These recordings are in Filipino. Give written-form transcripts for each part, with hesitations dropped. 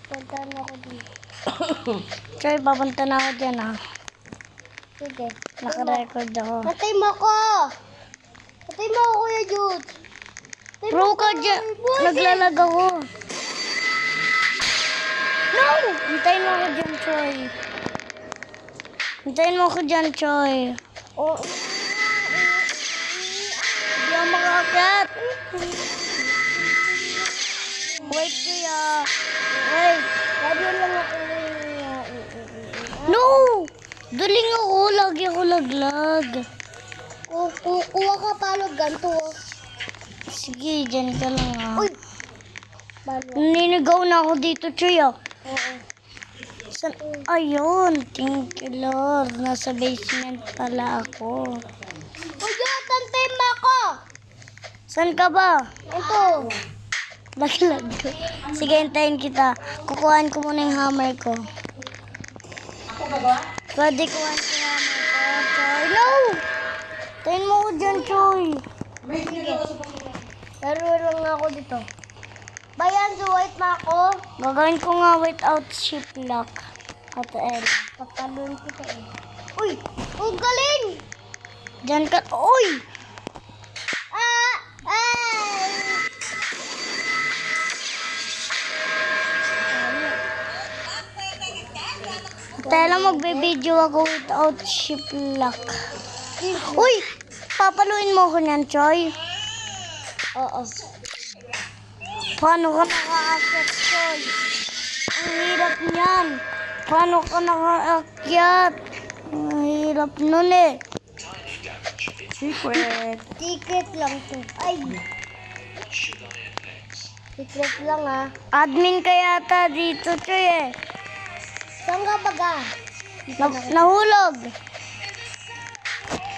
Puntahan ako din. Choy, papunta na ako dyan ha. Sige. Naka-record ako. Patay mo ako! Patay mo ako, Kuya Jude! Pro ka dyan. Naglalag ako. No! Hintayin mo ako dyan, Choy. Hintayin mo ako dyan, Choy. Oh. Hindi ako makaakyat. Wait, kuya. Wait. Lalo lang ako. No! Daling ako. Lagi ako laglag. Kuha ka palo ganito. Sige, dyan ka lang ha. Uy! Palo. Naninigaw na ako dito, Choy ah. Oo. Ayun. Thank you, Lord. Nasa basement pala ako. Kuya, tantay mo ako! Saan ka ba? Ito. Laglag ko. Sige, hintayin kita. Kukuhaan ko muna yung hammer ko. Pwede kuhaan ko yung hammer ko, Choy. No! Tayin mo ko dyan, Choy. Laro lang ako dito. Bayan, so white na ako. Gagawin ko nga without ship lock. Ate El. Patalon kita eh. Uy! Ang galing! Dyan ka. Uy! Ah! Ay! Tela, magbe-video ako without ship lock. Uy! Papaluin mo ko niyan, Choy. Oo. Paano ka naka-akit, Choy? Ang hirap niyan. Paano ka naka-akyat? Ang hirap nun eh. Secret. Secret lang to. Ay! Secret lang ah. Admin ka yata dito, Choy eh. Saan ka baga? Nahulog.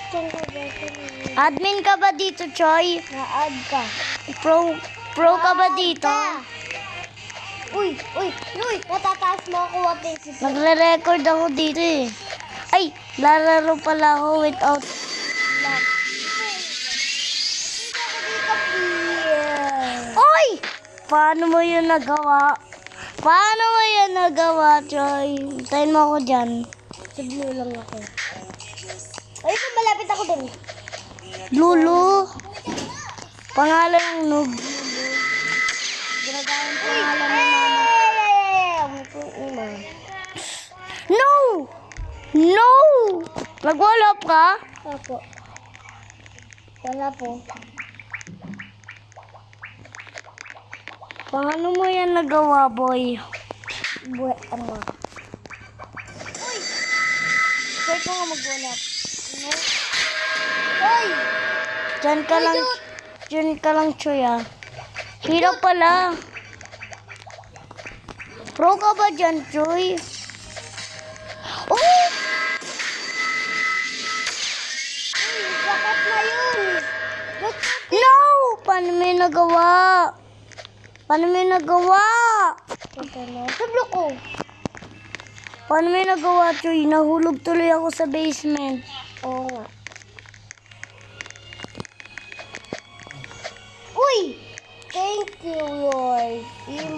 Saan ka baga? Admin ka ba dito, Choy? Na-add ka. Pro ka ba dito? Uy! Uy! Uy! Natataas mo ako at isip. Nagre-record ako dito eh. Ay, lalaro pala ako without Lock. Oy! Paano mo yun nagawa? Paano mo yun nagawa, Choy? Hintayin mo ako dyan. Sablo lang ako. Ay, ito malapit ako din. Lulu. Pangalan ng noob. Ginagawin pangalan ng mama. No! No! Nag-wall up ka? Opo. Wala po. Paano mo yan nagawa, boy? Buwet ano. Uy! Try ko nga mag-wall up. No? Uy! Diyan ka lang. Diyan ka lang, Choy ah. Hirap pala. Pro ka ba dyan, Choy? Oh! Uy! Sakit na yun! No! Paano mo yung nagawa? Paano mo yung nagawa? Sablo ko. Paano mo yung nagawa, Choy? Nahulog tuloy ako sa basement. Oo nga. Uy! Thank you, Lord.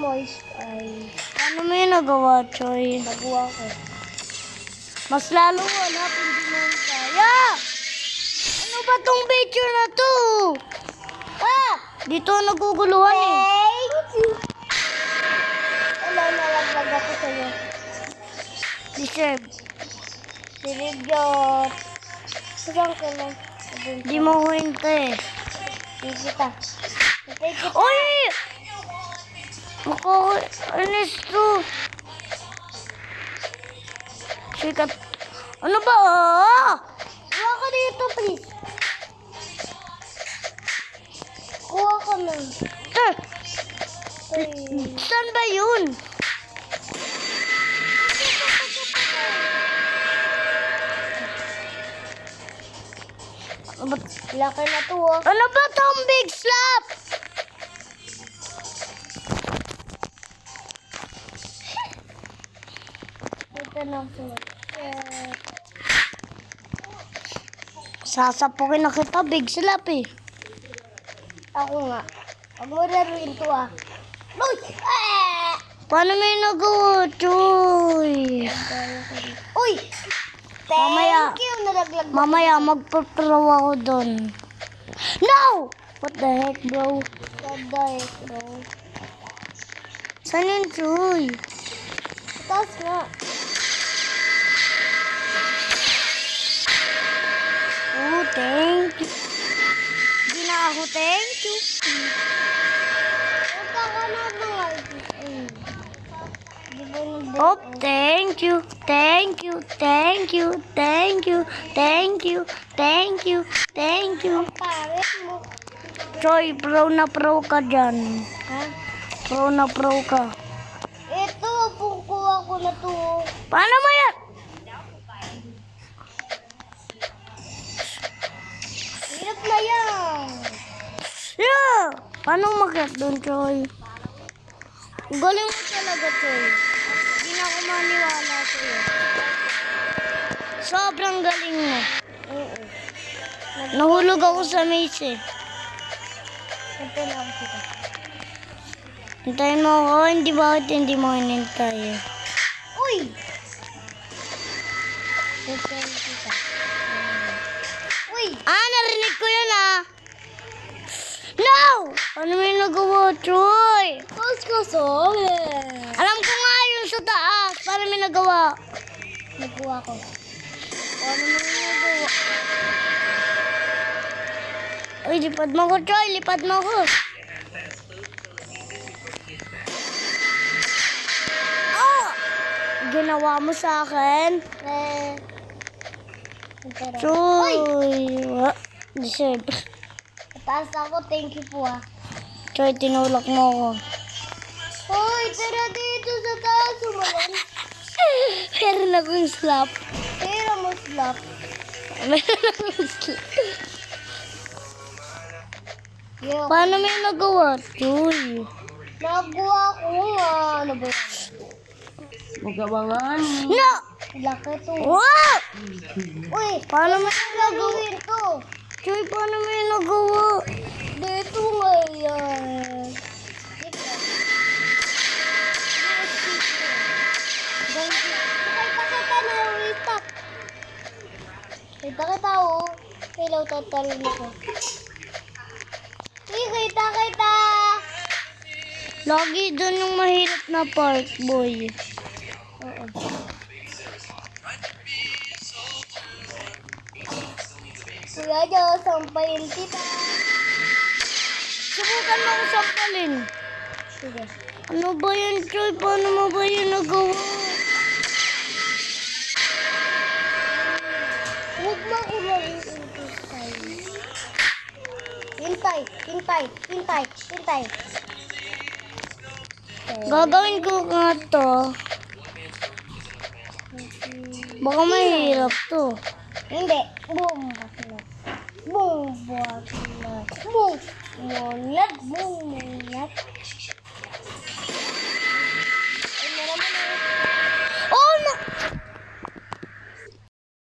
Moist eye. Paano mo yung nagawa, Choy? Nagawa ko. Mas lalo wala kung di mo yung kaya. Ano ba tong picture na to? Ah! Dito naguguluhan eh. Thank you. Wala, nalaglag ako sa'yo. Deserve. Sirigyot. Saan ka lang? Di mo ko hintay. Sige kita. Hintay kita. Uy! Makakainis to. Sikat. Ano ba? Kuha ka dito, please. Kuha ka na. Saan ba yun? Laki na to, oh. Ano ba tong big slap? Ito na po. Sasapukin na kita, big slap eh. Ako nga. Huwag mo laruin to, ah. Uy! Ah! Paano may nagawa, Choy? Uy! Mamaya. Thank you, nalaglag. Mamaya, magpapraw ako doon. No! What the heck, bro? Saday, bro. Saan yun, Choy? Taas nga. Oh, thank you. Hindi na ako, thank you. Punta ka na mga. Di ba nag- Oh, thank you, thank you, thank you, thank you, thank you, thank you, thank you. Pare mo. Choy, pro na pro ka dyan. Ha? Pro na pro ka. Ito, kuha ko na to. Paano mo yan? Hirap na yan. Yeah! Paano umakyat doon, Choy? Galing mo talaga, Choy. Hindi na ako maniwala sa'yo. Sobrang galing mo. Oo. Nahulog ako sa maze eh. Ito na ako kita. Hintayin mo ako, hindi bakit hindi mo hinintay eh. Uy! Ito na kita. Uy! Narinig ko yun ah! No! Ano may nagawa, Choy? Kuskuso! Alam ko nga yun sa taas, para may nagawa. Nagkuha ko. Ano may nagawa? Uy, lipad mo ko, Choy. Lipad mo ko. Oh! Ginawa mo sa akin. Choy. Deserve. Taas ako, thank you po ah. Choy, tinulak mo ko. Hoy, tara dito sa taas, umalan. Meron akong slap. Tira mo slap. Meron akong slap. Yo, Paano may nagawa, Choy? nagkuha ko nga. Ano ba yan? Magawangan. No! Laki to. Wow! Uy, Paano may nagawa? gawin to. Choy, paano may nagawa? Dito nga yan. Kita oh. Hello, tatalin ko. Kita. Lagi doon yung mahirap na part, boy. Oo. Kuya Jo, sampayin kita. Subukan mo ako sampalin. Sige. Ano ba yan, Choy? Paano mo ba yan nagawa? Huwag mo ako mag-intay. Hintay. Gagawin ko nga to. Baka mahirap to. Hindi. Boom. Boom. Munat.